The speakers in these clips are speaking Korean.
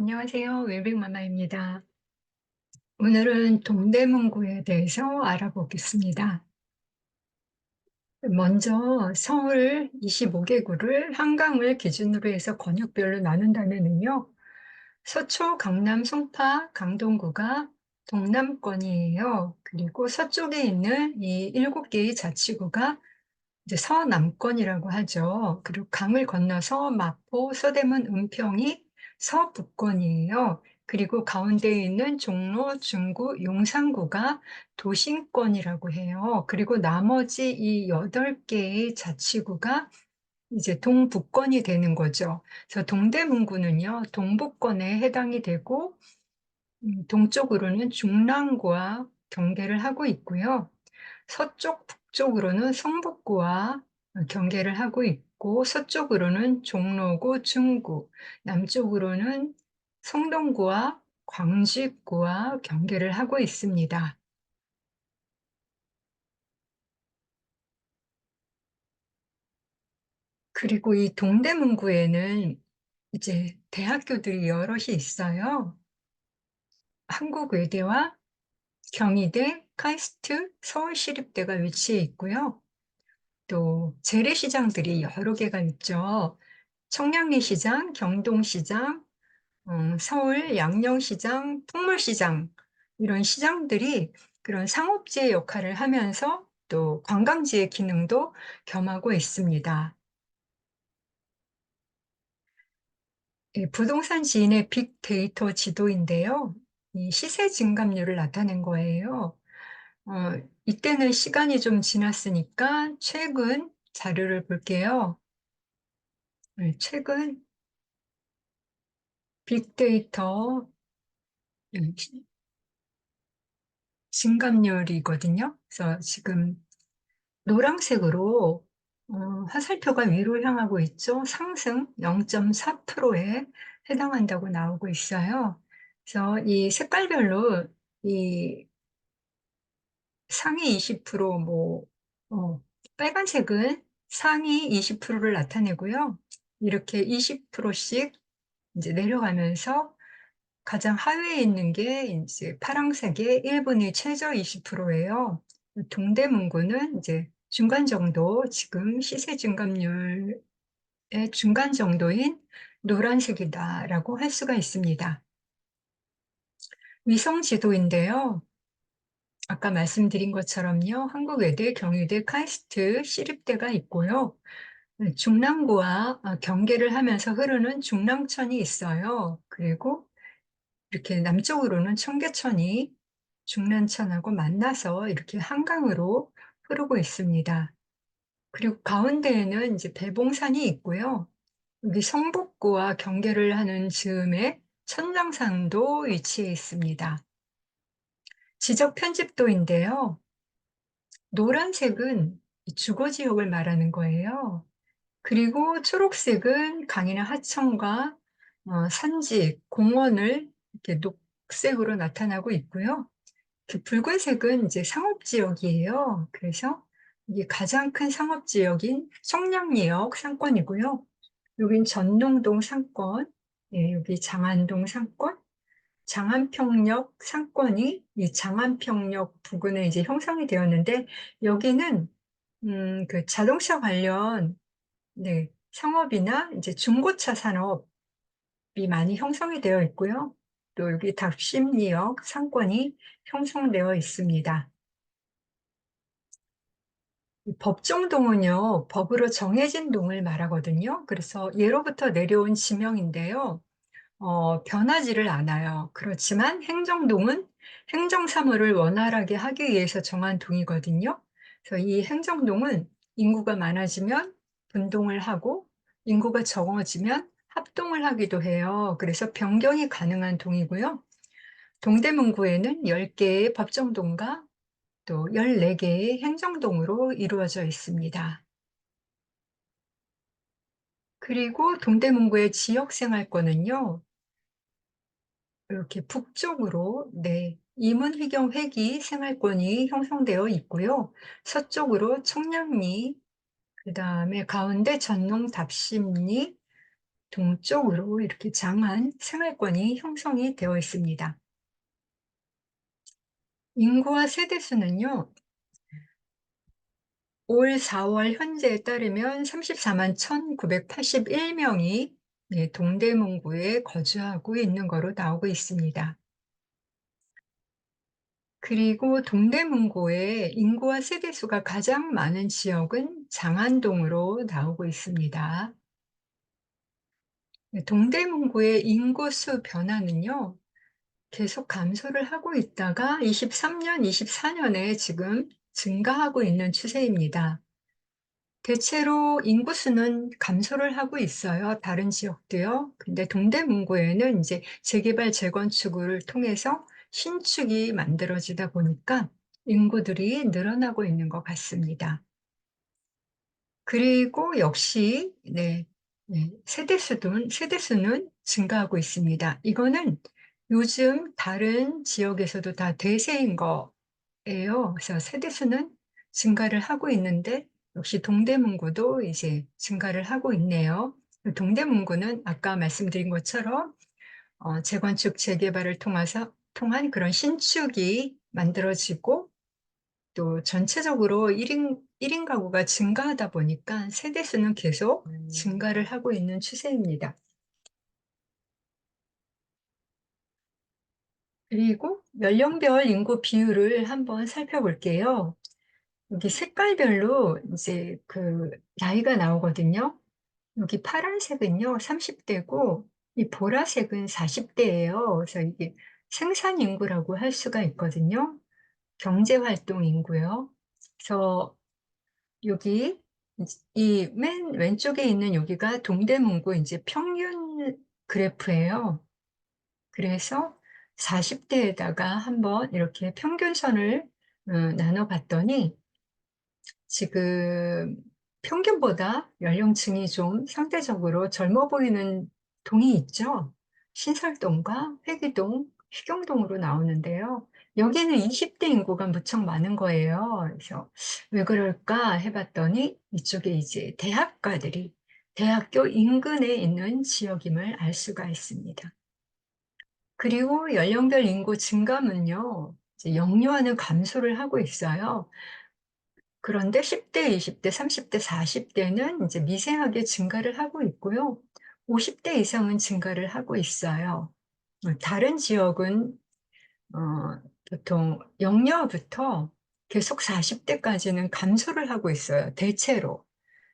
안녕하세요. 웰빙마마입니다. 오늘은 동대문구에 대해서 알아보겠습니다. 먼저 서울 25개구를 한강을 기준으로 해서 권역별로 나눈다면요. 서초, 강남, 송파, 강동구가 동남권이에요. 그리고 서쪽에 있는 이 7개의 자치구가 이제 서남권이라고 하죠. 그리고 강을 건너서 마포, 서대문, 은평이 서북권이에요. 그리고 가운데에 있는 종로, 중구, 용산구가 도심권이라고 해요. 그리고 나머지 이 8개의 자치구가 이제 동북권이 되는 거죠. 그래서 동대문구는요, 동북권에 해당이 되고, 동쪽으로는 중랑구와 경계를 하고 있고요. 서쪽, 북쪽으로는 성북구와 경계를 하고 있고, 서쪽으로는 종로구, 중구, 남쪽으로는 성동구와 광주구와 경계를 하고 있습니다. 그리고 이 동대문구에는 이제 대학교들이 여럿이 있어요. 한국외대와 경희대, 카이스트, 서울시립대가 위치해 있고요. 또 재래시장들이 여러 개가 있죠. 청량리시장, 경동시장, 서울 양령시장, 풍물시장, 이런 시장들이 그런 상업지의 역할을 하면서 또 관광지의 기능도 겸하고 있습니다. 부동산 지인의 빅데이터 지도인데요. 이 시세 증감률을 나타낸 거예요. 어, 이때는 시간이 좀 지났으니까 최근 자료를 볼게요. 네, 최근 빅데이터 증감률이거든요. 그래서 지금 노란색으로 화살표가 위로 향하고 있죠. 상승 0.4%에 해당한다고 나오고 있어요. 그래서 이 색깔별로 이 상위 20%, 빨간색은 상위 20%를 나타내고요. 이렇게 20%씩 이제 내려가면서 가장 하위에 있는 게 이제 파란색의 1분의 최저 20%예요. 동대문구는 이제 중간 정도, 지금 시세 증감률의 중간 정도인 노란색이다라고 할 수가 있습니다. 위성 지도인데요. 아까 말씀드린 것처럼요. 한국외대, 경희대, 카이스트, 시립대가 있고요. 중랑구와 경계를 하면서 흐르는 중랑천이 있어요. 그리고 이렇게 남쪽으로는 청계천이 중랑천하고 만나서 이렇게 한강으로 흐르고 있습니다. 그리고 가운데에는 이제 배봉산이 있고요. 여기 성북구와 경계를 하는 즈음에 천장산도 위치해 있습니다. 지적 편집도인데요. 노란색은 주거지역을 말하는 거예요. 그리고 초록색은 강이나 하천과 산지, 공원을 이렇게 녹색으로 나타나고 있고요. 그 붉은색은 이제 상업지역이에요. 그래서 이게 가장 큰 상업지역인 청량리역 상권이고요. 여긴 전농동 상권, 예, 여기 장안동 상권, 장안평역 상권이 이 장안평역 부근에 이제 형성이 되었는데, 여기는 그 자동차 관련, 네, 상업이나 이제 중고차 산업이 많이 형성이 되어 있고요. 또 여기 답심리역 상권이 형성되어 있습니다. 이 법정동은요, 법으로 정해진 동을 말하거든요. 그래서 예로부터 내려온 지명인데요. 변하지를 않아요. 그렇지만 행정동은 행정사무를 원활하게 하기 위해서 정한 동이거든요. 그래서 이 행정동은 인구가 많아지면 분동을 하고, 인구가 적어지면 합동을 하기도 해요. 그래서 변경이 가능한 동이고요. 동대문구에는 10개의 법정동과 또 14개의 행정동으로 이루어져 있습니다. 그리고 동대문구의 지역생활권은요, 이렇게 북쪽으로, 네, 임은휘경 회기 생활권이 형성되어 있고요. 서쪽으로 청량리, 그 다음에 가운데 전농 답심리, 동쪽으로 이렇게 장안 생활권이 형성이 되어 있습니다. 인구와 세대 수는요. 올 4월 현재에 따르면 34만 1,981 명이 네, 동대문구에 거주하고 있는 거로 나오고 있습니다. 그리고 동대문구의 인구와 세대 수가 가장 많은 지역은 장안동으로 나오고 있습니다. 네, 동대문구의 인구수 변화는요. 계속 감소를 하고 있다가 23년, 24년에 지금 증가하고 있는 추세입니다. 대체로 인구수는 감소를 하고 있어요, 다른 지역도요. 근데 동대문구에는 이제 재개발, 재건축을 통해서 신축이 만들어지다 보니까 인구들이 늘어나고 있는 것 같습니다. 그리고 역시 세대수는 증가하고 있습니다. 이거는 요즘 다른 지역에서도 다 대세인 거예요. 그래서 세대수는 증가를 하고 있는데 역시 동대문구도 이제 증가를 하고 있네요. 동대문구는 아까 말씀드린 것처럼 재건축, 재개발을 통한 그런 신축이 만들어지고 또 전체적으로 1인 가구가 증가하다 보니까 세대 수는 계속 증가를 하고 있는 추세입니다. 그리고 연령별 인구 비율을 한번 살펴볼게요. 여기 색깔별로 이제 그 나이가 나오거든요. 여기 파란색은요, 30대고, 이 보라색은 40대예요. 그래서 이게 생산 인구라고 할 수가 있거든요. 경제 활동 인구요. 그래서 여기 이 맨 왼쪽에 있는 여기가 동대문구 이제 평균 그래프예요. 그래서 40대에다가 한번 이렇게 평균선을 나눠 봤더니 지금 평균보다 연령층이 좀 상대적으로 젊어 보이는 동이 있죠. 신설동과 회기동, 희경동으로 나오는데요. 여기는 20대 인구가 무척 많은 거예요. 그래서 왜 그럴까 해봤더니 이쪽에 이제 대학가들이 대학교 인근에 있는 지역임을 알 수가 있습니다. 그리고 연령별 인구 증가는요, 이제 역류하는 감소를 하고 있어요. 그런데 10대, 20대, 30대, 40대는 이제 미세하게 증가를 하고 있고요. 50대 이상은 증가를 하고 있어요. 다른 지역은 보통 영여부터 계속 40대까지는 감소를 하고 있어요. 대체로.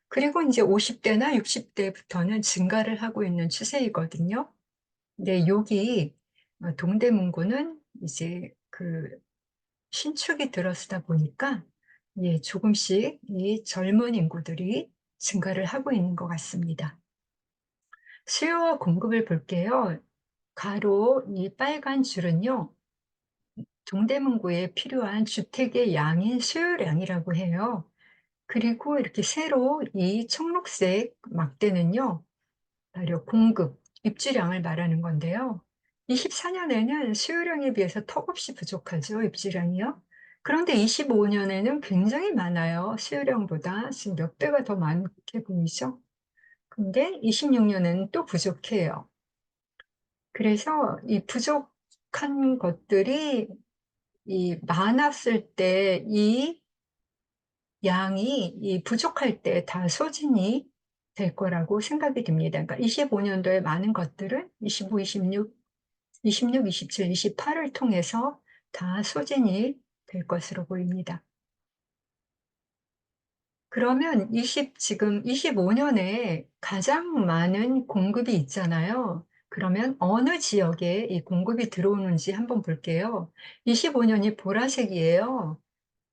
그리고 이제 50대나 60대부터는 증가를 하고 있는 추세이거든요. 근데 여기 동대문구는 이제 그 신축이 들어서다 보니까 예, 조금씩 이 젊은 인구들이 증가를 하고 있는 것 같습니다. 수요와 공급을 볼게요. 가로 이 빨간 줄은요, 동대문구에 필요한 주택의 양인 수요량이라고 해요. 그리고 이렇게 세로 이 청록색 막대는요, 바로 공급, 입주량을 말하는 건데요. 24년에는 수요량에 비해서 턱없이 부족하죠, 입주량이요. 그런데 25년에는 굉장히 많아요, 수요량보다. 지금 몇 배가 더 많게 보이죠? 근데 26년에는 또 부족해요. 그래서 이 부족한 것들이 이 많았을 때 이 양이 이 부족할 때 다 소진이 될 거라고 생각이 듭니다. 그러니까 25년도에 많은 것들은 25, 26, 26, 27, 28을 통해서 다 소진이 될 것으로 보입니다. 그러면 지금 25년에 가장 많은 공급이 있잖아요. 그러면 어느 지역에 이 공급이 들어오는지 한번 볼게요. 25년이 보라색이에요.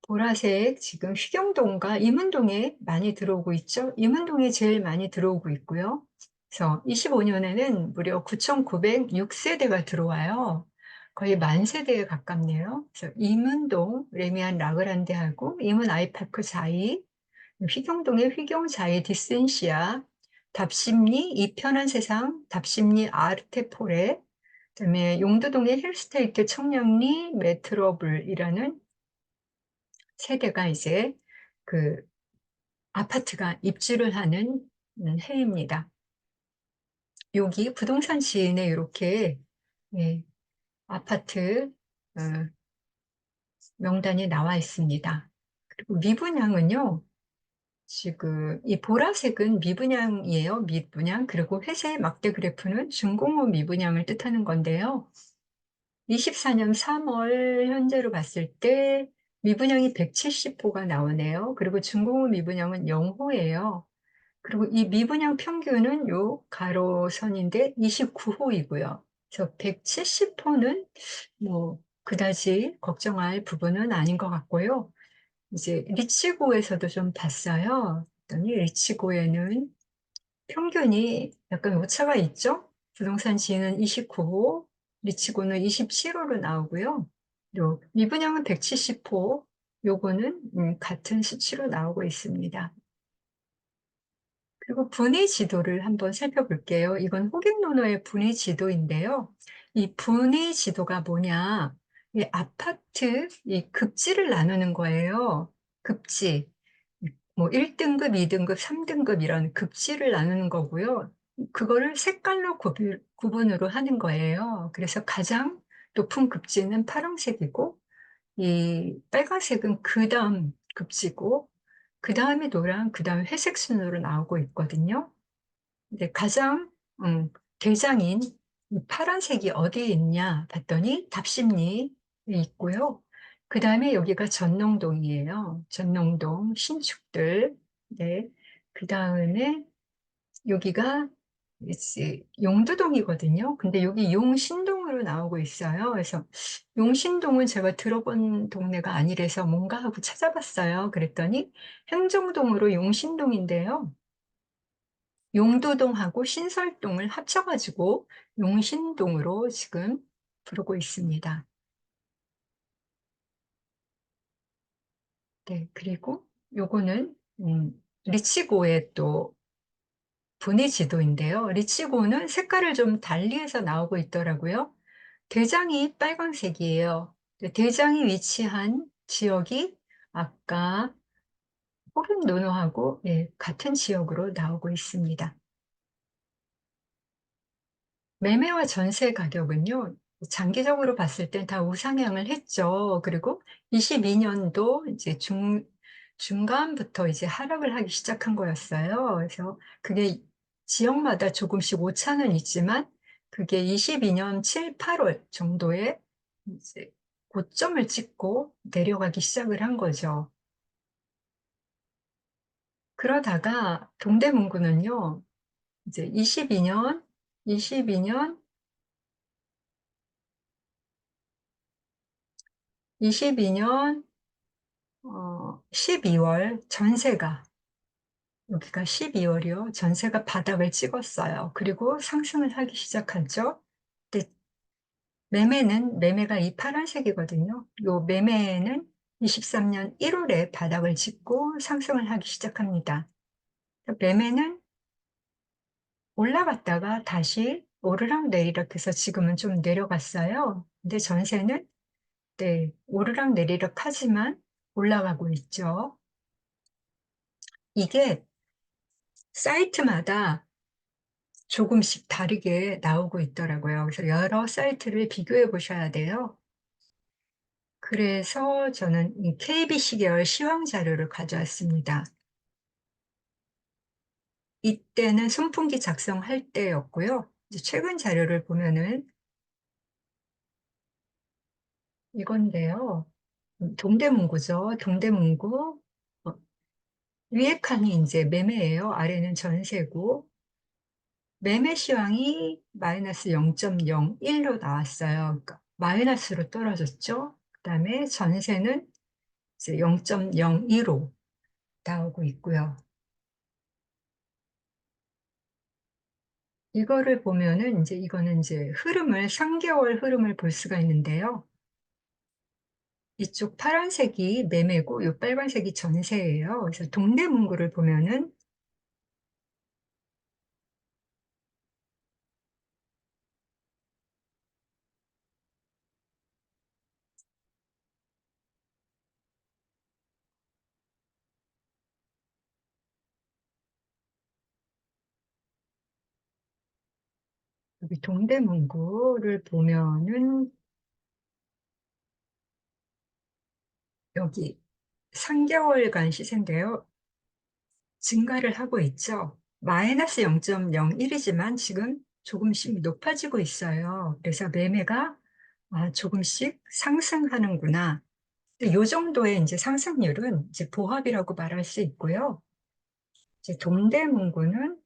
보라색 지금 휘경동과 임은동에 많이 들어오고 있죠. 임은동에 제일 많이 들어오고 있고요. 그래서 25년에는 무려 9,906세대가 들어와요. 거의 만 세대에 가깝네요. 그래서 임은동 레미안 라그란데하고 임은 아이파크 자이, 휘경동의 휘경 자이 디센시아, 답심리 이편한 세상, 답심리 아르테포레, 그다음에 용두동의 힐스테이트 청량리 메트로블이라는 세대가 이제 그 아파트가 입주를 하는 해입니다. 여기 부동산 지인에 이렇게 예, 아파트 어, 명단이 나와 있습니다. 그리고 미분양은요, 지금 이 보라색은 미분양이에요. 미분양. 그리고 회색 막대 그래프는 준공후 미분양을 뜻하는 건데요. 24년 3월 현재로 봤을 때 미분양이 170호가 나오네요. 그리고 준공후 미분양은 0호예요. 그리고 이 미분양 평균은 요 가로선인데 29호이고요. 그래서 170호는 뭐 그다지 걱정할 부분은 아닌 것 같고요. 이제 리치고에서도 좀 봤어요. 그랬더니 리치고에는 평균이 약간 오차가 있죠? 부동산 지인은 29호, 리치고는 27호로 나오고요. 요 미분양은 170호, 요거는 같은 수치로 나오고 있습니다. 그리고 분위 지도를 한번 살펴볼게요. 이건 호갱노노의 분위 지도인데요. 이 분위 지도가 뭐냐? 이 아파트 이 급지를 나누는 거예요. 급지. 뭐 1등급, 2등급, 3등급 이런 급지를 나누는 거고요. 그거를 색깔로 구분으로 하는 거예요. 그래서 가장 높은 급지는 파란색이고, 이 빨간색은 그 다음 급지고, 그 다음에 노랑, 그 다음에 회색 순으로 나오고 있거든요. 근데 가장 대장인 이 파란색이 어디에 있냐 봤더니 답심리에 있고요. 그 다음에 여기가 전농동이에요. 전농동 신축들. 네. 그 다음에 여기가 이제 용두동이거든요. 근데 여기 용신동으로 나오고 있어요. 그래서 용신동은 제가 들어본 동네가 아니라서 뭔가 하고 찾아봤어요. 그랬더니 행정동으로 용신동인데요. 용두동하고 신설동을 합쳐가지고 용신동으로 지금 부르고 있습니다. 네, 그리고 요거는 리치고의 또 분위 지도인데요. 리치고는 색깔을 좀 달리해서 나오고 있더라고요. 대장이 빨간색이에요. 대장이 위치한 지역이 아까 호른노노하고 같은 지역으로 나오고 있습니다. 매매와 전세 가격은요, 장기적으로 봤을 땐 다 우상향을 했죠. 그리고 22년도 이제 중간부터 이제 하락을 하기 시작한 거였어요. 그래서 그게 지역마다 조금씩 오차는 있지만, 그게 22년 7, 8월 정도에 이제 고점을 찍고 내려가기 시작을 한 거죠. 그러다가 동대문구는요, 이제 22년 22년 12월 전세가, 여기가 12월이요. 전세가 바닥을 찍었어요. 그리고 상승을 하기 시작하죠. 근데 매매가 이 파란색이거든요. 요 매매는 23년 1월에 바닥을 찍고 상승을 하기 시작합니다. 매매는 올라갔다가 다시 오르락 내리락 해서 지금은 좀 내려갔어요. 근데 전세는 네, 오르락 내리락 하지만 올라가고 있죠. 이게 사이트마다 조금씩 다르게 나오고 있더라고요. 그래서 여러 사이트를 비교해 보셔야 돼요. 그래서 저는 이 KBC 계열 시황 자료를 가져왔습니다. 이때는 선풍기 작성할 때였고요. 이제 최근 자료를 보면은 이건데요. 동대문구죠. 동대문구. 어, 위에 칸이 이제 매매예요. 아래는 전세고. 매매 시황이 마이너스 0.01로 나왔어요. 그러니까 마이너스로 떨어졌죠. 그다음에 전세는 이제 0.02로 나오고 있고요. 이거를 보면은 이제 이거는 이제 흐름을 3개월 흐름을 볼 수가 있는데요. 이쪽 파란색이 매매고 이 빨간색이 전세예요. 그래서 동대문구를 보면은 여기 동대문구를 보면은 여기 3개월간 시세인데요. 증가를 하고 있죠. 마이너스 0.01이지만 지금 조금씩 높아지고 있어요. 그래서 매매가 조금씩 상승하는구나. 이 정도의 이제 상승률은 이제 보합이라고 말할 수 있고요. 이제 동대문구는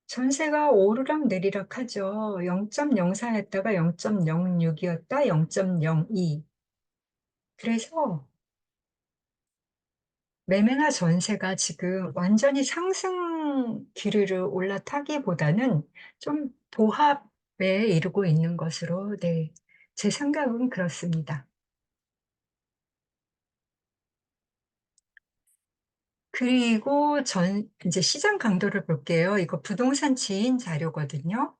전세가 오르락 내리락 하죠. 0.04였다가 0.06이었다, 0.02. 그래서 매매나 전세가 지금 완전히 상승 기류를 올라타기보다는 좀 보합에 이르고 있는 것으로, 네, 제 생각은 그렇습니다. 그리고 이제 시장 강도를 볼게요. 이거 부동산 지인 자료거든요.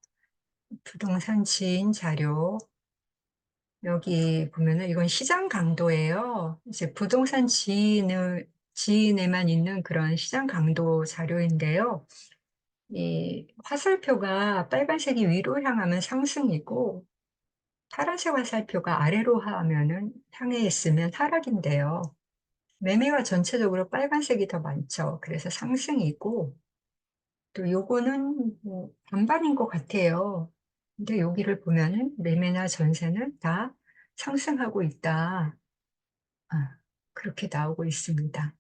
부동산 지인 자료. 여기 보면은 이건 시장 강도예요. 이제 부동산 지인에만 있는 그런 시장 강도 자료인데요. 이 화살표가 빨간색이 위로 향하면 상승이고, 파란색 화살표가 아래로 하면은 향해 있으면 하락인데요. 매매가 전체적으로 빨간색이 더 많죠. 그래서 상승이고, 또 요거는 뭐 반반인 것 같아요. 근데 여기를 보면은 매매나 전세는 다 상승하고 있다. 그렇게 나오고 있습니다.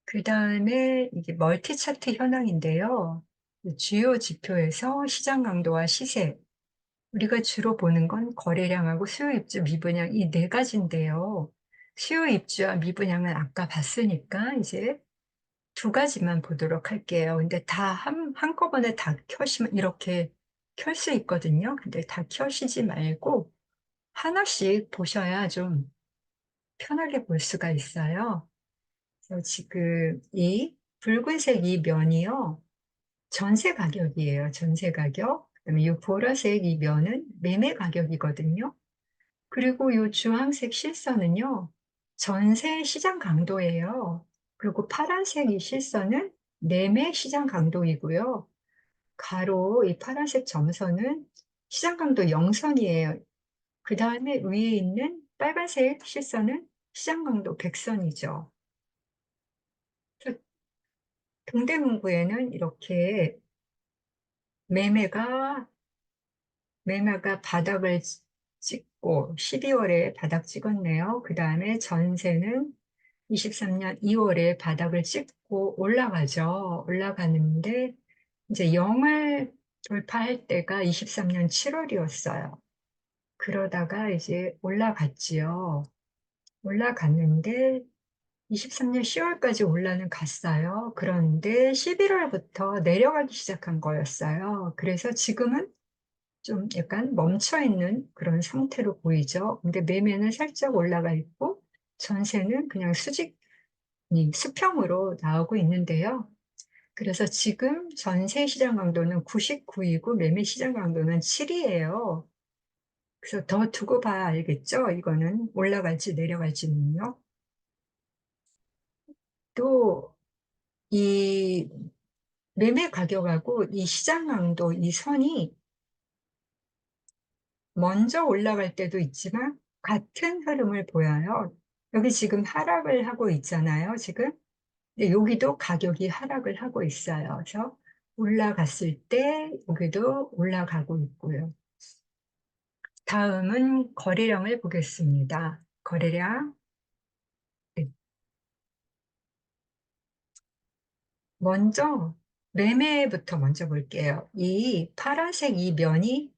그 다음에 이게 멀티 차트 현황인데요. 주요 지표에서 시장 강도와 시세, 우리가 주로 보는 건 거래량하고 수요 입주 미분양 이 네 가지인데요. 수요 입주와 미분양은 아까 봤으니까 이제 두 가지만 보도록 할게요. 근데 다 한꺼번에 다 켜시면 이렇게 켤 수 있거든요. 근데 다 켜시지 말고 하나씩 보셔야 좀 편하게 볼 수가 있어요. 그래서 지금 이 붉은색 이 면이요. 전세 가격이에요. 전세 가격. 그다음에 이 보라색 이 면은 매매 가격이거든요. 그리고 이 주황색 실선은요. 전세 시장 강도예요. 그리고 파란색 이 실선은 매매 시장 강도이고요. 가로 이 파란색 점선은 시장 강도 0선이에요. 그 다음에 위에 있는 빨간색 실선은 시장 강도 100선이죠. 동대문구에는 이렇게 매매가 바닥을 찍고 12월에 바닥 찍었네요. 그 다음에 전세는 23년 2월에 바닥을 찍고 올라가죠. 올라가는데 이제 0을 돌파할 때가 23년 7월이었어요. 그러다가 이제 올라갔지요. 올라갔는데 23년 10월까지 올라는 갔어요. 그런데 11월부터 내려가기 시작한 거였어요. 그래서 지금은 좀 약간 멈춰 있는 그런 상태로 보이죠. 근데 매매는 살짝 올라가 있고 전세는 그냥 수평으로 나오고 있는데요. 그래서 지금 전세 시장 강도는 99이고 매매 시장 강도는 7이에요. 그래서 더 두고 봐야 알겠죠? 이거는 올라갈지 내려갈지는요. 또 이 매매 가격하고 이 시장 강도 이 선이 먼저 올라갈 때도 있지만 같은 흐름을 보여요. 여기 지금 하락을 하고 있잖아요, 지금. 근데 여기도 가격이 하락을 하고 있어요. 그래서 올라갔을 때 여기도 올라가고 있고요. 다음은 거래량을 보겠습니다. 거래량. 네. 먼저 매매부터 먼저 볼게요. 이 파란색 이 면이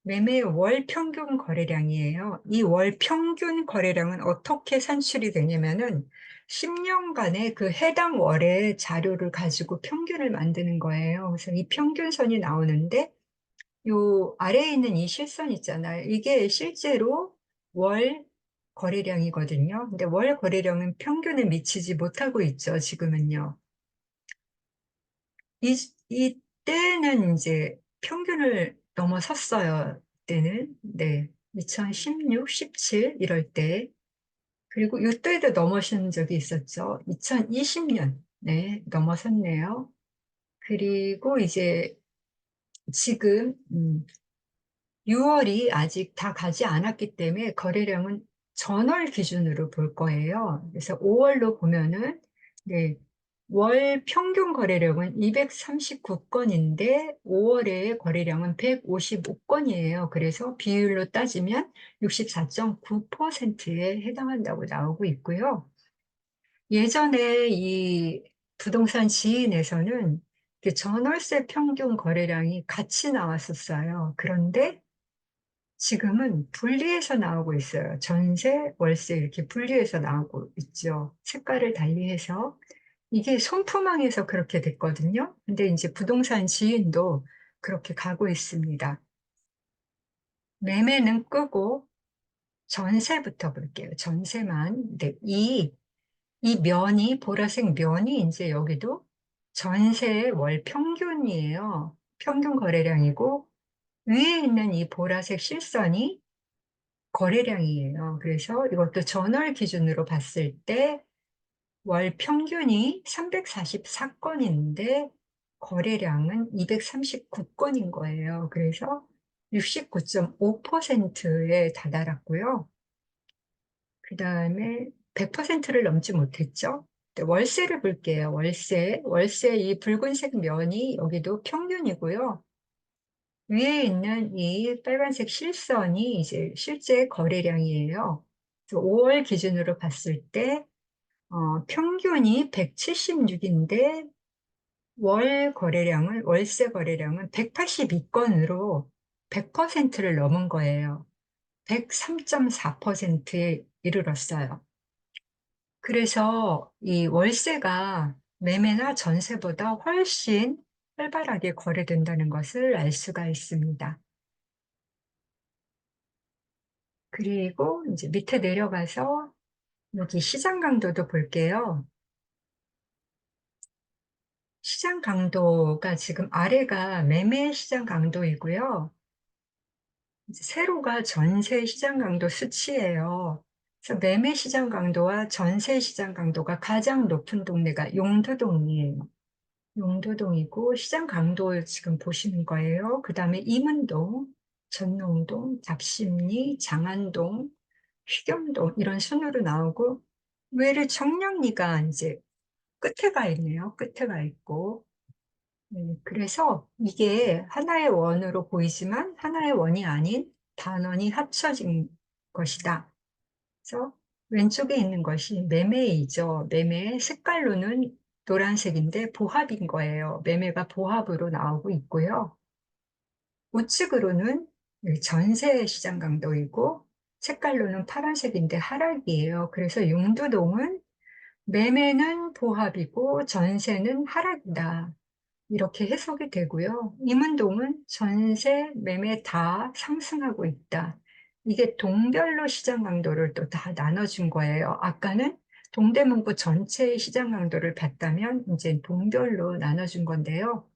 매매 월 평균 거래량이에요. 이 월 평균 거래량은 어떻게 산출이 되냐면은 10년간의 그 해당 월의 자료를 가지고 평균을 만드는 거예요. 그래서 이 평균선이 나오는데 요 아래에 있는 이 실선 있잖아요. 이게 실제로 월 거래량이거든요. 근데 월 거래량은 평균에 미치지 못하고 있죠, 지금은요. 이때는 이제 평균을 넘어섰어요. 이때는. 네. 2016, 17 이럴 때. 그리고 이때도 넘어선 적이 있었죠. 2020년. 네, 넘어섰네요. 그리고 이제 지금 6월이 아직 다 가지 않았기 때문에 거래량은 전월 기준으로 볼 거예요. 그래서 5월로 보면은 네, 월 평균 거래량은 239건인데 5월의 거래량은 155건이에요. 그래서 비율로 따지면 64.9%에 해당한다고 나오고 있고요. 예전에 이 부동산 지인에서는 그 전월세 평균 거래량이 같이 나왔었어요. 그런데 지금은 분리해서 나오고 있어요. 전세, 월세 이렇게 분리해서 나오고 있죠. 색깔을 달리해서. 이게 손품항에서 그렇게 됐거든요. 근데 이제 부동산 지인도 그렇게 가고 있습니다. 매매는 끄고 전세부터 볼게요. 전세만. 근데 이 면이, 보라색 면이 이제 여기도 전세 월 평균이에요. 평균 거래량이고, 위에 있는 이 보라색 실선이 거래량이에요. 그래서 이것도 전월 기준으로 봤을 때 월 평균이 344건인데 거래량은 239건인 거예요. 그래서 69.5%에 다다랐고요. 그 다음에 100%를 넘지 못했죠. 네, 월세를 볼게요. 월세 이 붉은색 면이 여기도 평균이고요. 위에 있는 이 빨간색 실선이 이제 실제 거래량이에요. 5월 기준으로 봤을 때 평균이 176인데 월세 거래량은 182건으로 100%를 넘은 거예요. 103.4%에 이르렀어요. 그래서 이 월세가 매매나 전세보다 훨씬 활발하게 거래된다는 것을 알 수가 있습니다. 그리고 이제 밑에 내려가서 여기 시장 강도도 볼게요. 시장 강도가 지금 아래가 매매 시장 강도이고요. 이제 세로가 전세 시장 강도 수치예요. 그래서 매매 시장 강도와 전세 시장 강도가 가장 높은 동네가 용두동이에요. 용두동이고 시장 강도 지금 보시는 거예요. 그 다음에 이문동, 전농동, 답심리, 장안동, 휘경동 이런 순으로 나오고 외래 청량리가 이제 끝에 가 있네요. 끝에 가 있고 그래서 이게 하나의 원으로 보이지만 하나의 원이 아닌 단원이 합쳐진 것이다. 그래서 왼쪽에 있는 것이 매매이죠. 매매 색깔로는 노란색인데 보합인 거예요. 매매가 보합으로 나오고 있고요. 우측으로는 전세 시장 강도이고 색깔로는 파란색인데 하락이에요. 그래서 용두동은 매매는 보합이고 전세는 하락이다. 이렇게 해석이 되고요. 임은동은 전세, 매매 다 상승하고 있다. 이게 동별로 시장 강도를 또 다 나눠준 거예요. 아까는 동대문구 전체의 시장 강도를 봤다면 이제 동별로 나눠준 건데요.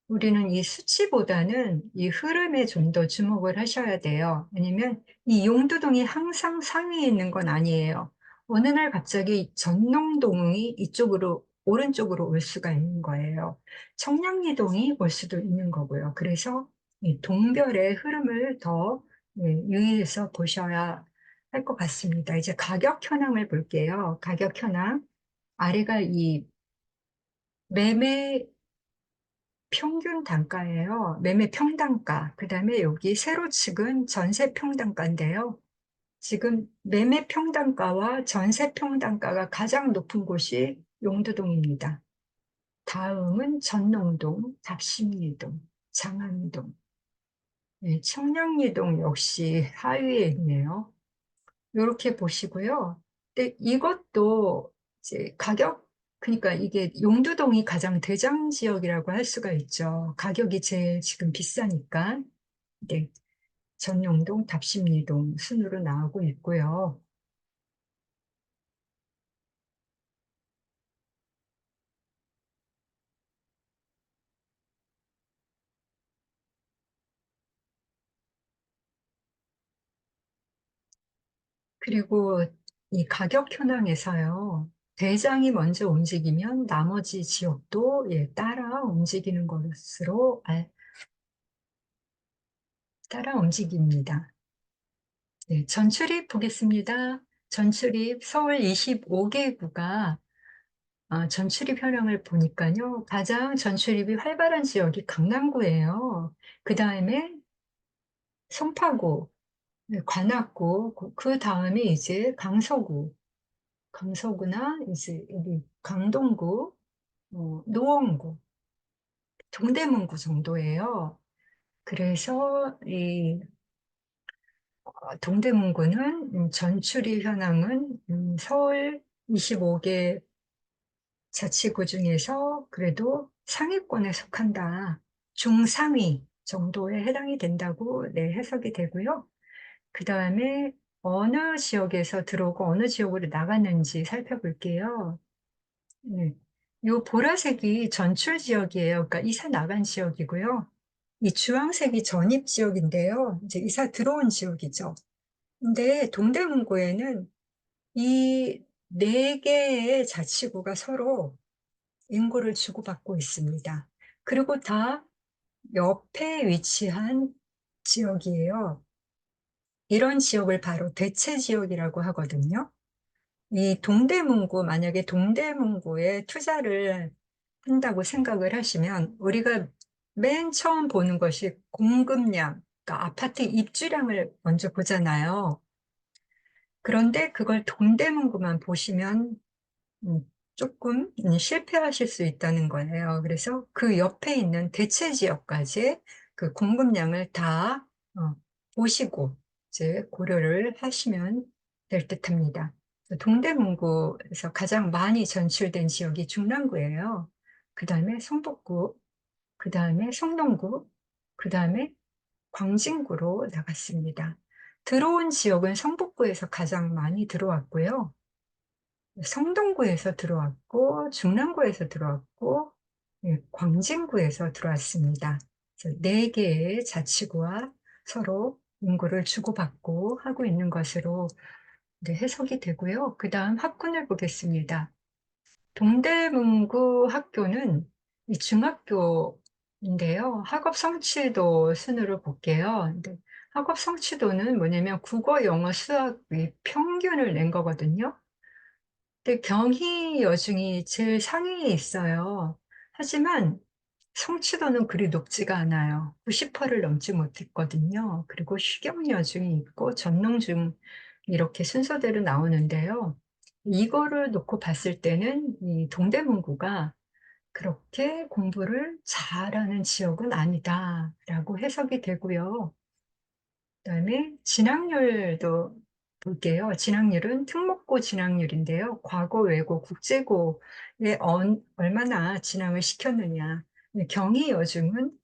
우리는 이 수치보다는 이 흐름에 좀 더 주목을 하셔야 돼요. 왜냐면 이 용두동이 항상 상위에 있는 건 아니에요. 어느 날 갑자기 전농동이 이쪽으로, 오른쪽으로 올 수가 있는 거예요. 청량리동이 올 수도 있는 거고요. 그래서 이 동별의 흐름을 더 유의해서 보셔야 할 것 같습니다. 이제 가격 현황을 볼게요. 가격 현황. 아래가 이 매매 평균 단가예요. 매매 평단가. 그 다음에 여기 세로 측은 전세 평단가인데요. 지금 매매 평단가와 전세 평단가가 가장 높은 곳이 용두동입니다. 다음은 전농동, 답심리동, 장안동, 청량리동 역시 하위에 있네요. 이렇게 보시고요. 근데 이것도 이제 그러니까 이게 용두동이 가장 대장 지역이라고 할 수가 있죠. 가격이 제일 지금 비싸니까. 네. 전용동, 답심리동 순으로 나오고 있고요. 그리고 이 가격 현황에서요. 대장이 먼저 움직이면 나머지 지역도 따라 움직이는 것으로 따라 움직입니다. 네, 전출입 보겠습니다. 전출입 서울 25개구가 전출입 현황을 보니까요. 가장 전출입이 활발한 지역이 강남구예요. 그 다음에 송파구, 네, 관악구, 그 다음에 이제 강서구나 이제 여기 강동구, 노원구, 동대문구 정도예요. 그래서 이 동대문구는 전출입 현황은 서울 25개 자치구 중에서 그래도 상위권에 속한다. 중상위 정도에 해당이 된다고 네, 해석이 되고요. 그 다음에 어느 지역에서 들어오고 어느 지역으로 나갔는지 살펴볼게요. 네. 요 보라색이 전출 지역이에요. 그러니까 이사 나간 지역이고요. 이 주황색이 전입 지역인데요. 이제 이사 들어온 지역이죠. 근데 동대문구에는 이 네 개의 자치구가 서로 인구를 주고받고 있습니다. 그리고 다 옆에 위치한 지역이에요. 이런 지역을 바로 대체 지역이라고 하거든요. 이 동대문구, 만약에 동대문구에 투자를 한다고 생각을 하시면 우리가 맨 처음 보는 것이 공급량, 그러니까 아파트 입주량을 먼저 보잖아요. 그런데 그걸 동대문구만 보시면 조금 실패하실 수 있다는 거예요. 그래서 그 옆에 있는 대체 지역까지 그 공급량을 다 보시고 이제 고려를 하시면 될 듯합니다. 동대문구에서 가장 많이 전출된 지역이 중랑구예요. 그 다음에 성북구, 그 다음에 성동구, 그 다음에 광진구로 나갔습니다. 들어온 지역은 성북구에서 가장 많이 들어왔고요. 성동구에서 들어왔고, 중랑구에서 들어왔고, 광진구에서 들어왔습니다. 그래서 네 개의 자치구와 서로 인구를 주고받고 하고 있는 것으로 해석이 되고요. 그 다음 학군을 보겠습니다. 동대문구 학교는 이 중학교인데요. 학업 성취도 순으로 볼게요. 근데 학업 성취도는 뭐냐면 국어, 영어, 수학의 평균을 낸 거거든요. 근데 경희 여중이 제일 상위에 있어요. 하지만 성취도는 그리 높지가 않아요. 90%를 넘지 못했거든요. 그리고 휴경 여중이 있고 전농중 이렇게 순서대로 나오는데요. 이거를 놓고 봤을 때는 이 동대문구가 그렇게 공부를 잘하는 지역은 아니다라고 해석이 되고요. 그다음에 진학률도 볼게요. 진학률은 특목고 진학률인데요. 과고, 외고, 국제고에 얼마나 진학을 시켰느냐. 경희 여중은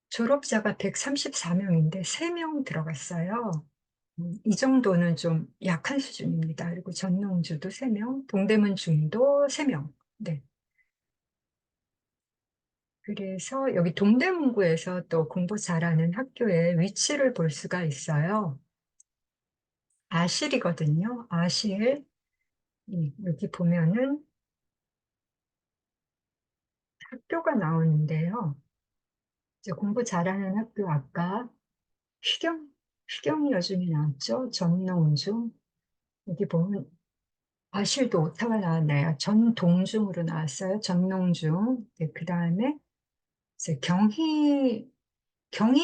졸업자가 134명인데 3명 들어갔어요. 이 정도는 좀 약한 수준입니다. 그리고 전농주도 3명, 동대문 중도 3명. 네. 그래서 여기 동대문구에서 또 공부 잘하는 학교의 위치를 볼 수가 있어요. 아실이거든요. 아실. 여기 보면은 학교가 나오는데요. 이제 공부 잘하는 학교 아까 휴경, 휴경 여중이 나왔죠. 전농중. 여기 보면 아실도 오타가 나왔네요. 전동중으로 나왔어요. 전농중. 네, 그 다음에 이제 경희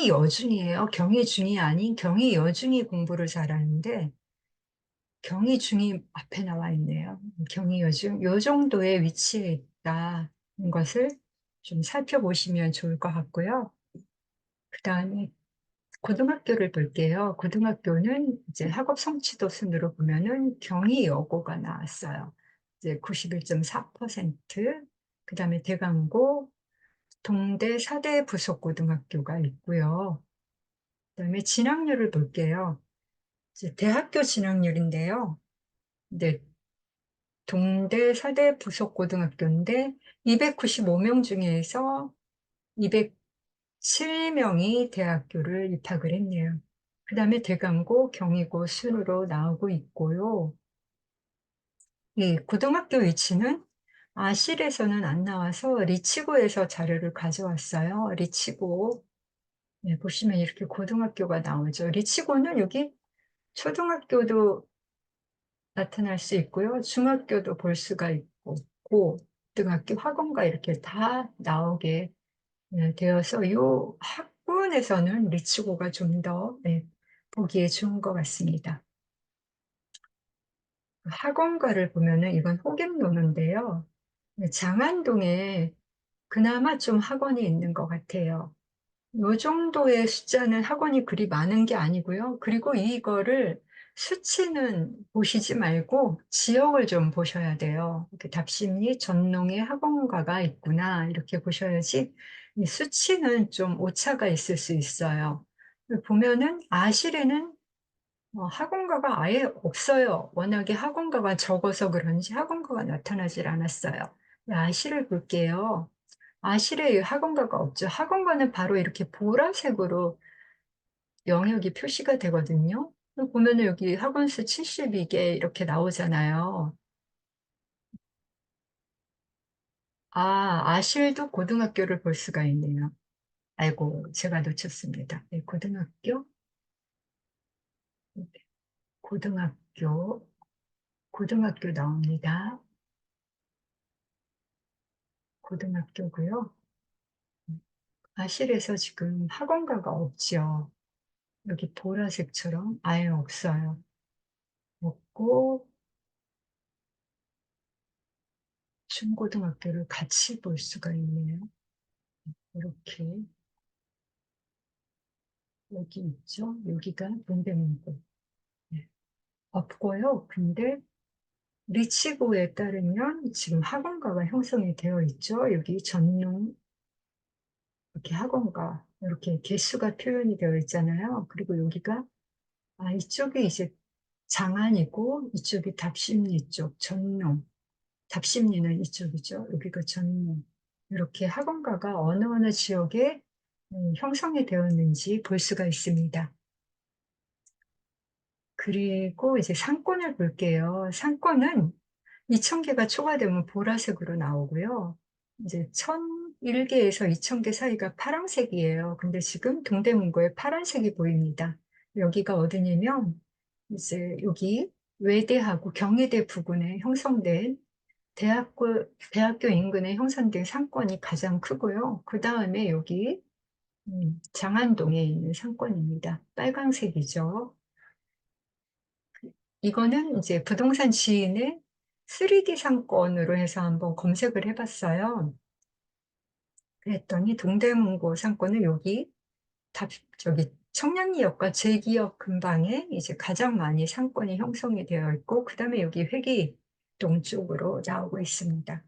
여중이에요. 경희 중이 아닌 경희 여중이 공부를 잘하는데 경희 중이 앞에 나와 있네요. 경희 여중, 요 정도의 위치에 있다는 것을 좀 살펴보시면 좋을 것 같고요. 그 다음에 고등학교를 볼게요. 고등학교는 이제 학업 성취도 순으로 보면은 경희여고가 나왔어요. 이제 91.4%, 그 다음에 대강고, 동대 사대 부속고등학교가 있고요. 그 다음에 진학률을 볼게요. 이제 대학교 진학률인데요. 네, 동대 사대 부속고등학교인데 295명 중에서 207명이 대학교를 입학을 했네요. 그 다음에 대강고, 경희고 순으로 나오고 있고요. 이 고등학교 위치는 아실에서는 안 나와서 리치고에서 자료를 가져왔어요. 리치고. 네, 보시면 이렇게 고등학교가 나오죠. 리치고는 여기 초등학교도 나타날 수 있고요. 중학교도 볼 수가 있고, 고등학교, 학원가 이렇게 다 나오게 되어서 이 학군에서는 리치고가 좀 더 보기에 좋은 것 같습니다. 학원가를 보면은 이건 호갱노노인데요. 장안동에 그나마 좀 학원이 있는 것 같아요. 요 정도의 숫자는 학원이 그리 많은 게 아니고요. 그리고 이거를 수치는 보시지 말고 지역을 좀 보셔야 돼요. 이렇게 답심리 전농에 학원가가 있구나 이렇게 보셔야지 이 수치는 좀 오차가 있을 수 있어요. 보면은 아실에는 학원가가 아예 없어요. 워낙에 학원가가 적어서 그런지 학원가가 나타나질 않았어요. 아실을 볼게요. 아실에 학원가가 없죠. 학원가는 바로 이렇게 보라색으로 영역이 표시가 되거든요. 보면은 여기 학원수 72개 이렇게 나오잖아요. 아실도 고등학교를 볼 수가 있네요. 아이고, 제가 놓쳤습니다. 네, 네, 고등학교, 고등학교 나옵니다. 고등학교고요. 아실에서 지금 학원가가 없죠. 여기 보라색처럼 아예 없어요. 없고, 중고등학교를 같이 볼 수가 있네요. 이렇게 여기 있죠. 여기가 동대문구. 네. 없고요. 근데 리치고에 따르면 지금 학원가가 형성이 되어 있죠. 여기 전농 이렇게 학원가 이렇게 개수가 표현이 되어 있잖아요. 그리고 여기가 이쪽이 이제 장안이고 이쪽이 답심리 쪽 전농. 답심리는 이쪽이죠. 여기가 전농. 이렇게 학원가가 어느 지역에 형성이 되었는지 볼 수가 있습니다. 그리고 이제 상권을 볼게요. 상권은 2,000개가 초과되면 보라색으로 나오고요. 이제 1,001개에서 2,000개 사이가 파란색이에요. 근데 지금 동대문구에 파란색이 보입니다. 여기가 어디냐면 이제 여기 외대하고 경희대 부근에 형성된 대학교 인근에 형성된 상권이 가장 크고요. 그 다음에 여기 장안동에 있는 상권입니다. 빨강색이죠. 이거는 이제 부동산 지인의 3D 상권으로 해서 한번 검색을 해봤어요. 그랬더니 동대문구 상권은 여기 저기 청량리역과 제기역 근방에 이제 가장 많이 상권이 형성이 되어 있고, 그 다음에 여기 회기동 쪽으로 나오고 있습니다.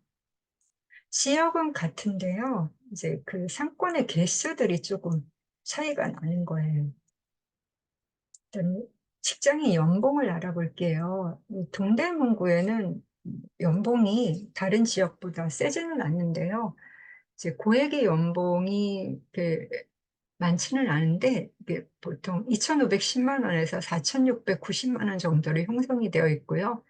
지역은 같은데요. 이제 그 상권의 개수들이 조금 차이가 나는 거예요. 일단 직장인 연봉을 알아볼게요. 이 동대문구에는 연봉이 다른 지역보다 세지는 않는데요. 이제 고액의 연봉이 많지는 않은데 이게 보통 2,510만 원에서 4,690만 원 정도로 형성이 되어 있고요.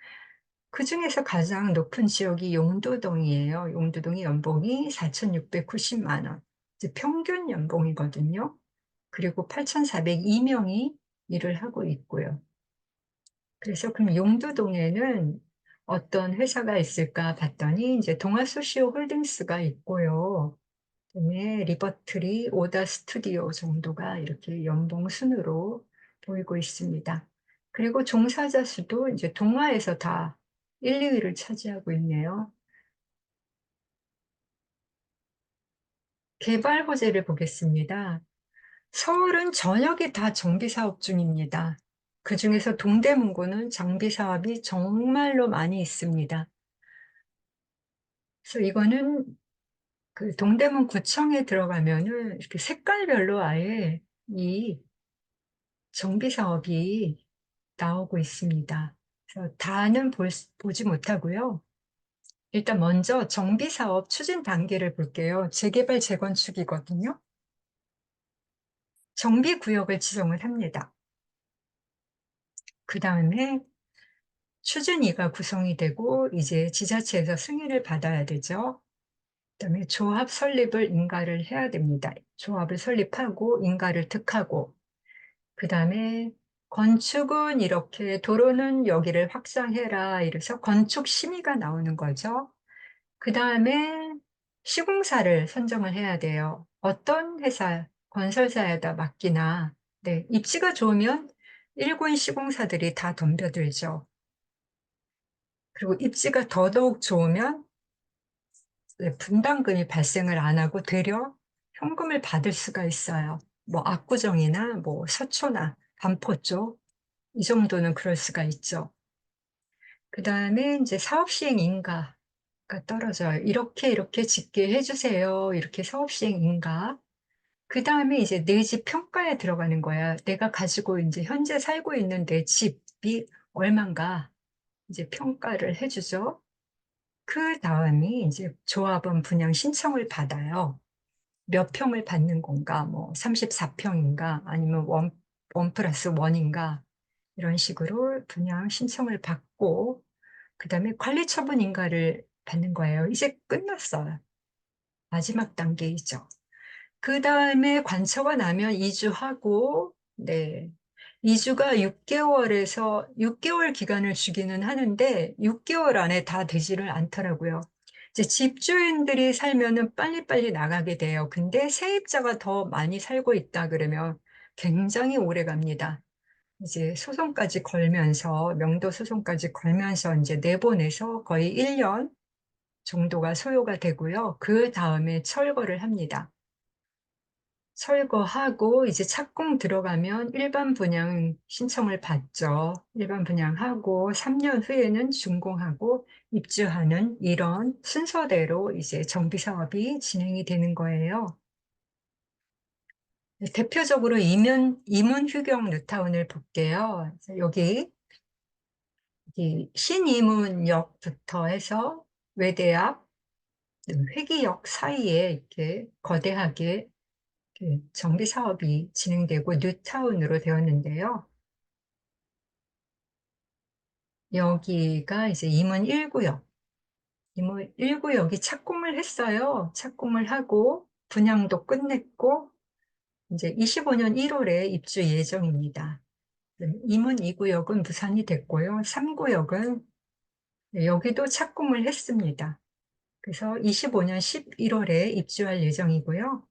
그중에서 가장 높은 지역이 용두동이에요. 용두동이 연봉이 4,690만 원. 이제 평균 연봉이거든요. 그리고 8,402명이 일을 하고 있고요. 그래서 그럼 용두동에는 어떤 회사가 있을까 봤더니 이제 동아소시오 홀딩스가 있고요. 그다음에 리버트리, 오다 스튜디오 정도가 이렇게 연봉 순으로 보이고 있습니다. 그리고 종사자 수도 이제 동아에서 다 1, 2위를 차지하고 있네요. 개발 호재를 보겠습니다. 서울은 전역이 다 정비 사업 중입니다. 그중에서 동대문구는 정비 사업이 정말로 많이 있습니다. 그래서 이거는 그 동대문 구청에 들어가면은 이렇게 색깔별로 아예 이 정비 사업이 나오고 있습니다. 그래서 다는 보지 못하고요. 일단 먼저 정비 사업 추진 단계를 볼게요. 재개발 재건축이거든요. 정비 구역을 지정을 합니다. 그 다음에 추진위가 구성이 되고 이제 지자체에서 승인을 받아야 되죠. 그다음에 조합 설립을 인가를 해야 됩니다. 조합을 설립하고 인가를 득하고 그다음에 건축은 이렇게 도로는 여기를 확장해라 이래서 건축 심의가 나오는 거죠. 그다음에 시공사를 선정을 해야 돼요. 어떤 회사, 건설사에다 맡기나. 네, 입지가 좋으면 일군 시공사들이 다 덤벼들죠. 그리고 입지가 더더욱 좋으면 네, 분담금이 발생을 안 하고 되려 현금을 받을 수가 있어요. 뭐 압구정이나 뭐 서초나 반포 쪽 이 정도는 그럴 수가 있죠. 그다음에 이제 사업 시행 인가가 떨어져요. 이렇게 이렇게 짓게 해주세요. 이렇게 사업 시행 인가. 그다음에 이제 내 집 평가에 들어가는 거야. 내가 가지고 이제 현재 살고 있는 내 집이 얼만가 이제 평가를 해주죠. 그 다음이 이제 조합원 분양 신청을 받아요. 몇 평을 받는 건가, 뭐 34평인가, 아니면 원 플러스 원인가, 이런 식으로 분양 신청을 받고, 그 다음에 관리처분 인가를 받는 거예요. 이제 끝났어요. 마지막 단계이죠. 그 다음에 관처가 나면 이주하고, 네. 이주가 6개월 기간을 주기는 하는데, 6개월 안에 다 되지를 않더라고요. 이제 집주인들이 살면은 빨리빨리 나가게 돼요. 근데 세입자가 더 많이 살고 있다 그러면 굉장히 오래 갑니다. 이제 소송까지 걸면서, 명도 소송까지 걸면서 이제 내보내서 거의 1년 정도가 소요가 되고요. 그 다음에 철거를 합니다. 철거하고 이제 착공 들어가면 일반 분양 신청을 받죠. 일반 분양하고 3년 후에는 준공하고 입주하는 이런 순서대로 이제 정비 사업이 진행이 되는 거예요. 대표적으로 이문휴경 뉴타운을 볼게요. 그래서 여기 이 신이문역부터 해서 외대 앞, 회기역 사이에 이렇게 거대하게 정비 사업이 진행되고 뉴타운으로 되었는데요. 여기가 이제 임원 1구역. 임원 1구역이 착공을 했어요. 착공을 하고 분양도 끝냈고 이제 25년 1월에 입주 예정입니다. 임원 2구역은 무산이 됐고요. 3구역은 여기도 착공을 했습니다. 그래서 25년 11월에 입주할 예정이고요.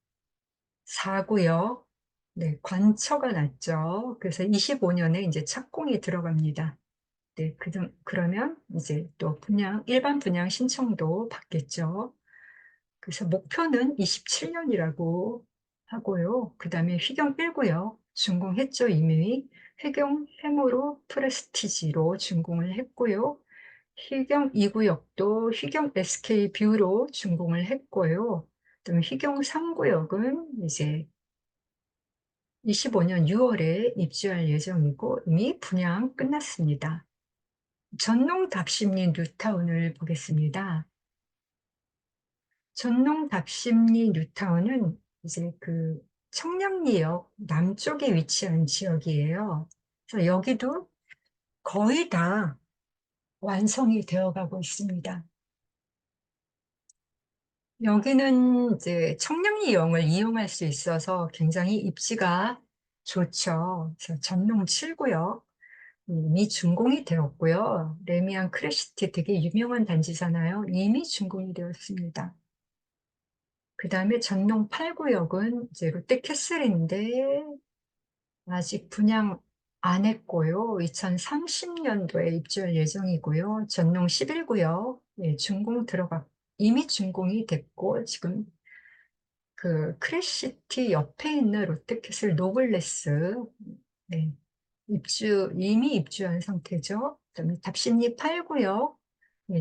4구역, 네, 관처가 났죠. 그래서 25년에 이제 착공이 들어갑니다. 네, 그러면 이제 또 일반 분양 신청도 받겠죠. 그래서 목표는 27년이라고 하고요. 그 다음에 휘경 1구역 준공했죠, 이미. 휘경 해무로 프레스티지로 준공을 했고요. 휘경 2구역도 휘경 SK 뷰로 준공을 했고요. 그다음에 휘경 3구역은 이제 25년 6월에 입주할 예정이고 이미 분양 끝났습니다. 전농 답심리 뉴타운을 보겠습니다. 전농 답심리 뉴타운은 이제 그 청량리역 남쪽에 위치한 지역이에요. 그래서 여기도 거의 다 완성이 되어 가고 있습니다. 여기는 이제 청량리역을 이용할 수 있어서 굉장히 입지가 좋죠. 그래서 전농 7구역 이미 준공이 되었고요. 레미안 크레시티 되게 유명한 단지잖아요. 이미 준공이 되었습니다. 그 다음에 전농 8구역은 이제 롯데캐슬인데 아직 분양 안 했고요. 2030년도에 입주할 예정이고요. 전농 11구역 예, 이미 준공이 됐고 지금 그 크래시티 옆에 있는 롯데캐슬 노블레스 네, 이미 입주한 상태죠. 그다음에 답심리 8구역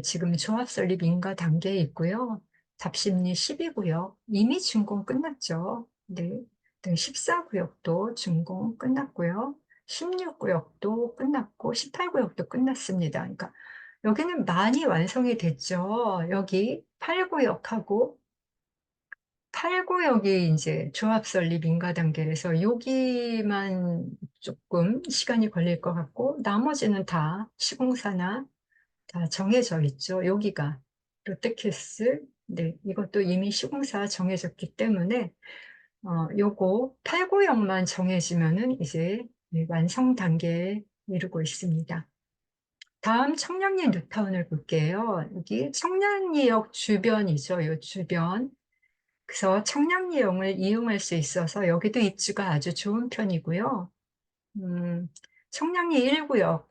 지금 조합 설립 인가 단계에 있고요. 답심리 12구역 이미 준공 끝났죠. 네. 14구역도 준공 끝났고요. 16구역도 끝났고 18구역도 끝났습니다. 그러니까 여기는 많이 완성이 됐죠. 여기 8구역하고 8구역이 이제 조합 설립 인가 단계라서 여기만 조금 시간이 걸릴 것 같고, 나머지는 다 시공사나 다 정해져 있죠. 여기가 롯데캐슬, 네, 이것도 이미 시공사 정해졌기 때문에 요거 8구역만 정해지면은 이제 완성 단계에 이르고 있습니다. 다음 청량리 뉴타운을 볼게요. 여기 청량리역 주변이죠. 요 주변. 그래서 청량리역을 이용할 수 있어서 여기도 입지가 아주 좋은 편이고요. 청량리 1구역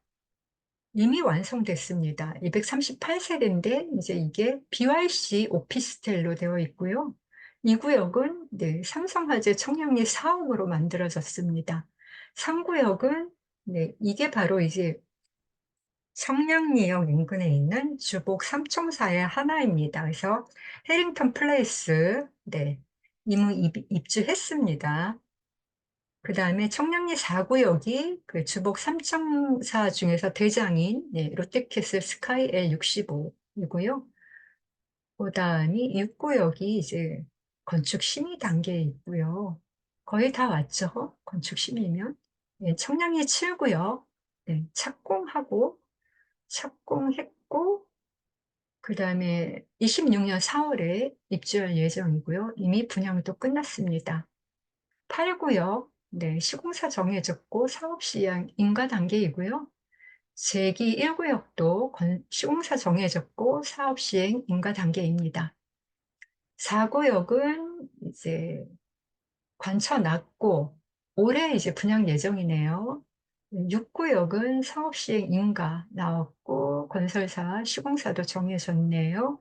이미 완성됐습니다. 238세대인데 이제 이게 BYC 오피스텔로 되어 있고요. 이 구역은 네, 삼성화재 청량리 사옥으로 만들어졌습니다. 3구역은 네, 이게 바로 이제 청량리역 인근에 있는 주복 삼총사의 하나입니다. 그래서 해링턴 플레이스 네, 입주했습니다. 그 다음에 청량리 4구역이 그 주복 삼총사 중에서 대장인 네, 롯데캐슬 스카이 L65이고요. 그 다음이 6구역이 이제 건축 심의 단계에 있고요. 거의 다 왔죠? 건축 심의면. 네, 청량리 7구역 네, 착공했고 그 다음에 26년 4월에 입주할 예정이고요. 이미 분양도 끝났습니다. 8구역, 네, 시공사 정해졌고 사업 시행 인가 단계이고요. 제기 1구역도 시공사 정해졌고 사업 시행 인가 단계입니다. 4구역은 이제 관처 났고 올해 이제 분양 예정이네요. 6구역은 사업 시행 인가 나왔고 건설사 시공사도 정해졌네요.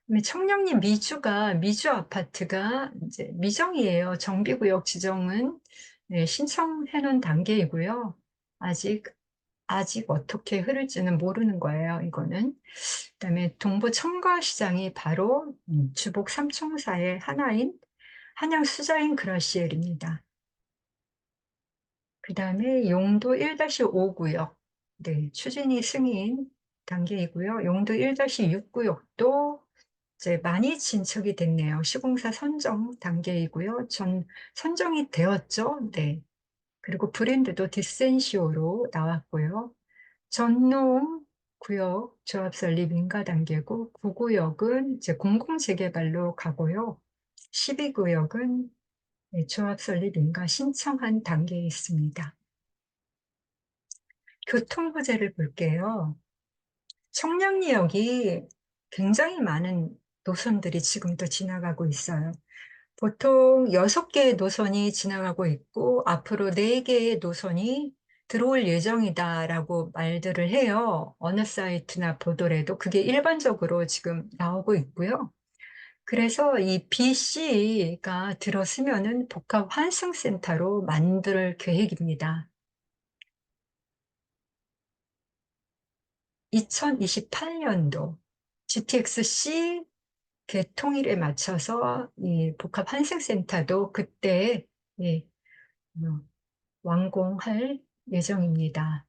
그다음에 청량리 미주 아파트가 이제 미정이에요. 정비구역 지정은 네, 신청해 놓은 단계이고요. 아직 어떻게 흐를지는 모르는 거예요. 이거는. 그다음에 동부 청과시장이 바로 주복 삼총사의 하나인 한양 수자인 그라시엘입니다. 그 다음에 용도 1-5구역, 네, 추진이 승인 단계이고요. 용도 1-6구역도 이제 많이 진척이 됐네요. 시공사 선정 단계이고요. 선정이 되었죠. 네. 그리고 브랜드도 디센시오로 나왔고요. 전농 구역 조합 설립 인가 단계고 9구역은 이제 공공재개발로 가고요. 12구역은 조합 설립 인가 신청한 단계에 있습니다. 교통 호재를 볼게요. 청량리역이 굉장히 많은 노선들이 지금도 지나가고 있어요. 보통 6개의 노선이 지나가고 있고 앞으로 4개의 노선이 들어올 예정이다라고 말들을 해요. 어느 사이트나 보더라도 그게 일반적으로 지금 나오고 있고요. 그래서 이 BC가 들어서면은 복합 환승센터로 만들 계획입니다. 2028년도 GTX-C 개통일에 맞춰서 이 복합 환승센터도 그때 예, 어, 완공할 예정입니다.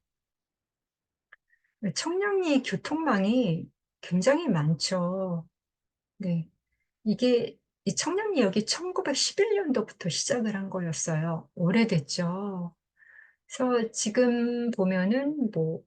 청량리 교통망이 굉장히 많죠. 네. 이게 이 청량리역이 1911년도부터 시작을 한 거였어요. 오래됐죠. 그래서 지금 보면은 뭐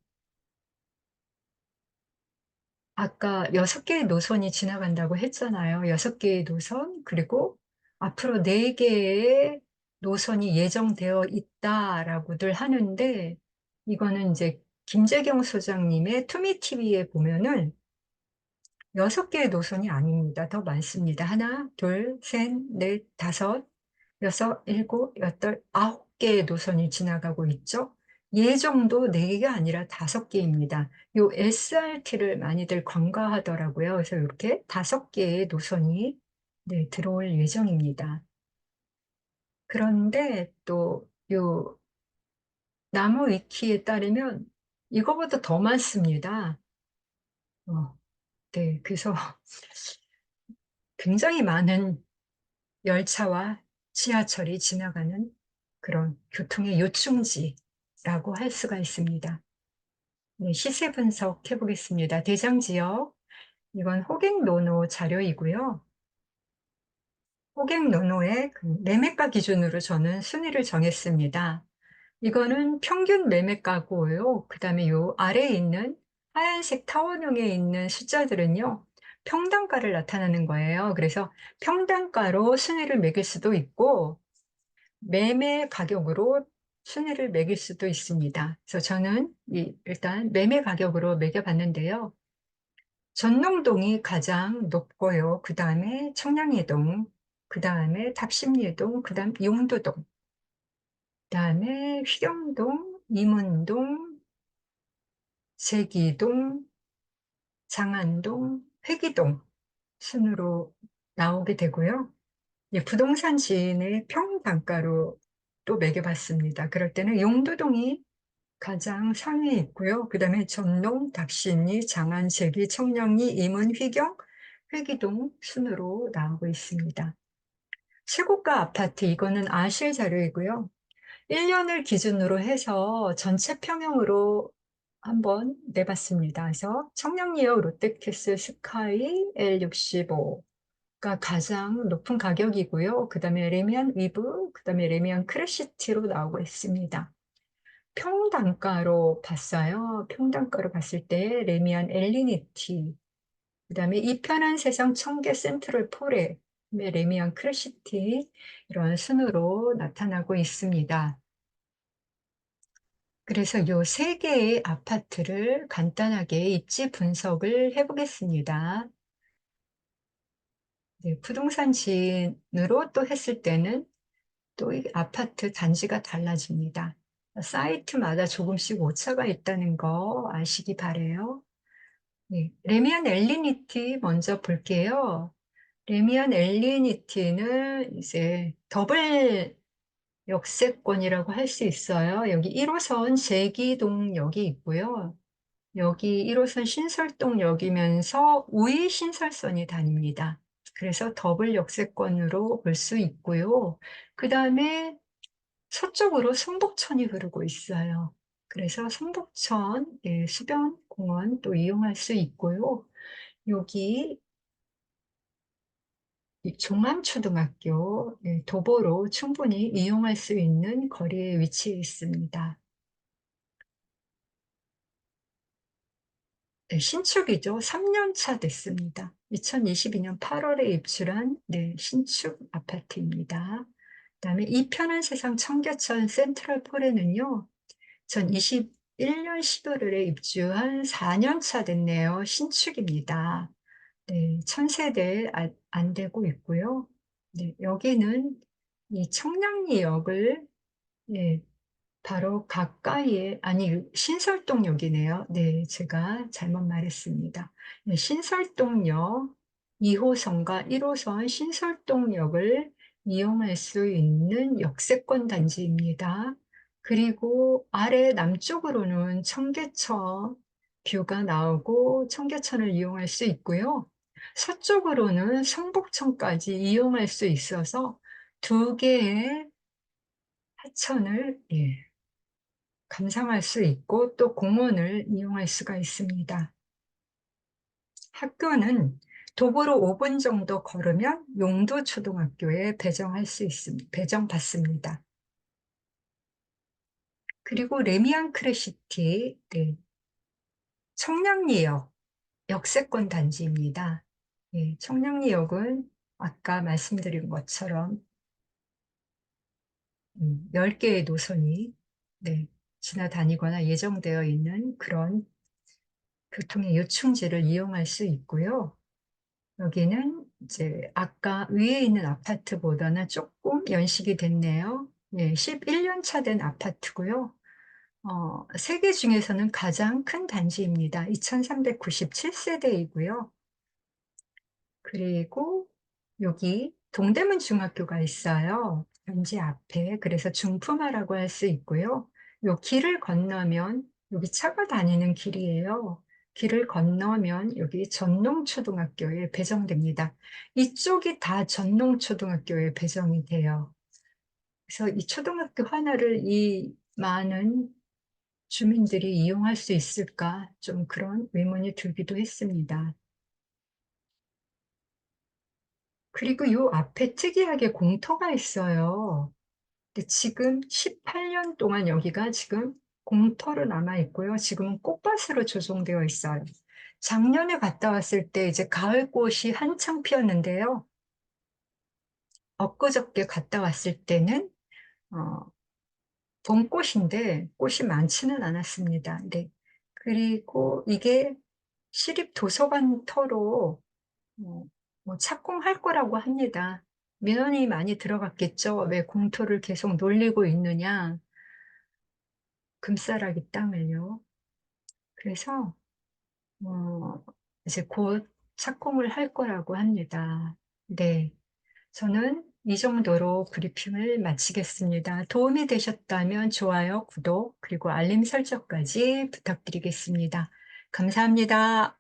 아까 6개의 노선이 지나간다고 했잖아요. 6개의 노선, 그리고 앞으로 4개의 노선이 예정되어 있다라고들 하는데, 이거는 이제 김재경 소장님의 투미TV에 보면은 6개의 노선이 아닙니다. 더 많습니다. 하나, 둘, 셋, 넷, 다섯, 여섯, 일곱, 여덟, 9개의 노선이 지나가고 있죠. 예정도 4개가 아니라 5개입니다. 요 SRT를 많이들 관광하더라고요. 그래서 이렇게 5개의 노선이 네, 들어올 예정입니다. 그런데 또 요 나무 위키에 따르면 이거보다 더 많습니다. 네, 그래서 굉장히 많은 열차와 지하철이 지나가는 그런 교통의 요충지라고 할 수가 있습니다. 네, 시세 분석해 보겠습니다. 대장 지역, 이건 호갱노노 자료이고요. 고객노노의 그 매매가 기준으로 저는 순위를 정했습니다. 이거는 평균 매매가고요. 그 다음에 요 아래에 있는 하얀색 타원형에 있는 숫자들은요, 평단가를 나타내는 거예요. 그래서 평단가로 순위를 매길 수도 있고, 매매 가격으로 순위를 매길 수도 있습니다. 그래서 저는 일단 매매 가격으로 매겨봤는데요. 전농동이 가장 높고요. 그 다음에 청량리동, 그 다음에 답심리동, 그 다음 용두동, 그 다음에 휘경동, 이문동, 제기동, 장안동, 회기동 순으로 나오게 되고요. 부동산 지인의 평단가로 또 매겨봤습니다. 그럴 때는 용두동이 가장 상위에 있고요. 그 다음에 전농, 답신리, 장안, 제기, 청량리, 임은, 휘경, 회기동 순으로 나오고 있습니다. 최고가 아파트, 이거는 아실 자료이고요. 1년을 기준으로 해서 전체 평형으로 한번 내봤습니다. 그래서 청량리역 롯데캐슬 스카이 L65가 가장 높은 가격이고요. 그 다음에 레미안 위브, 그 다음에 레미안 크래시티로 나오고 있습니다. 평단가로 봤어요. 평단가로 봤을 때 레미안 엘리니티, 그 다음에 이 편한 세상 청계 센트럴 포레, 레미안 크래시티 이런 순으로 나타나고 있습니다. 그래서 이 세 개의 아파트를 간단하게 입지 분석을 해보겠습니다. 네, 부동산 지인으로 또 했을 때는 또 이 아파트 단지가 달라집니다. 사이트마다 조금씩 오차가 있다는 거 아시기 바래요. 네, 레미안 엘리니티 먼저 볼게요. 레미안 엘리니티는 이제 더블 역세권이라고 할 수 있어요. 여기 1호선 제기동역이 있고요. 여기 1호선 신설동역이면서 우이 신설선이 다닙니다. 그래서 더블 역세권으로 볼 수 있고요. 그 다음에 서쪽으로 성북천이 흐르고 있어요. 그래서 성북천 수변공원 또 이용할 수 있고요. 여기 이 종암초등학교 도보로 충분히 이용할 수 있는 거리에 위치해 있습니다. 네, 신축이죠. 3년 차 됐습니다. 2022년 8월에 입주한 신축 아파트입니다. 그다음에 이 편한 세상 청계천 센트럴 폴에는요. 2021년 11월에 입주한 4년 차 됐네요. 신축입니다. 네, 1000세대 안 되고 있고요. 네, 여기는 이 청량리역을 예, 바로 가까이에, 아니, 신설동역이네요. 네, 제가 잘못 말했습니다. 네, 신설동역 2호선과 1호선 신설동역을 이용할 수 있는 역세권 단지입니다. 그리고 아래 남쪽으로는 청계천 뷰가 나오고 청계천을 이용할 수 있고요. 서쪽으로는 성북천까지 이용할 수 있어서 두 개의 하천을 감상할 수 있고 또 공원을 이용할 수가 있습니다. 학교는 도보로 5분 정도 걸으면 용도초등학교에 배정받습니다. 그리고 레미안 크래시티, 청량리역, 역세권 단지입니다. 청량리역은 아까 말씀드린 것처럼 10개의 노선이 지나다니거나 예정되어 있는 그런 교통의 요충지를 이용할 수 있고요. 여기는 이제 아까 위에 있는 아파트보다는 조금 연식이 됐네요. 11년 차 된 아파트고요. 세개 중에서는 가장 큰 단지입니다. 2397세대이고요. 그리고 여기 동대문 중학교가 있어요. 단지 앞에. 그래서 중품화라고 할 수 있고요. 요 길을 건너면 여기 차가 다니는 길이에요. 길을 건너면 여기 전농초등학교에 배정됩니다. 이쪽이 다 전농초등학교에 배정이 돼요. 그래서 이 초등학교 하나를 이 많은 주민들이 이용할 수 있을까? 좀 그런 의문이 들기도 했습니다. 그리고 요 앞에 특이하게 공터가 있어요. 근데 지금 18년 동안 여기가 지금 공터로 남아 있고요. 지금은 꽃밭으로 조성되어 있어요. 작년에 갔다 왔을 때 이제 가을꽃이 한창 피었는데요. 엊그저께 갔다 왔을 때는 어, 봄꽃인데 꽃이 많지는 않았습니다. 네. 그리고 이게 시립 도서관 터로 어, 뭐 착공할 거라고 합니다. 민원이 많이 들어갔겠죠. 왜 공터를 계속 놀리고 있느냐. 금싸라기 땅을요. 그래서 이제 곧 착공을 할 거라고 합니다. 네. 저는 이 정도로 브리핑을 마치겠습니다. 도움이 되셨다면 좋아요, 구독, 그리고 알림 설정까지 부탁드리겠습니다. 감사합니다.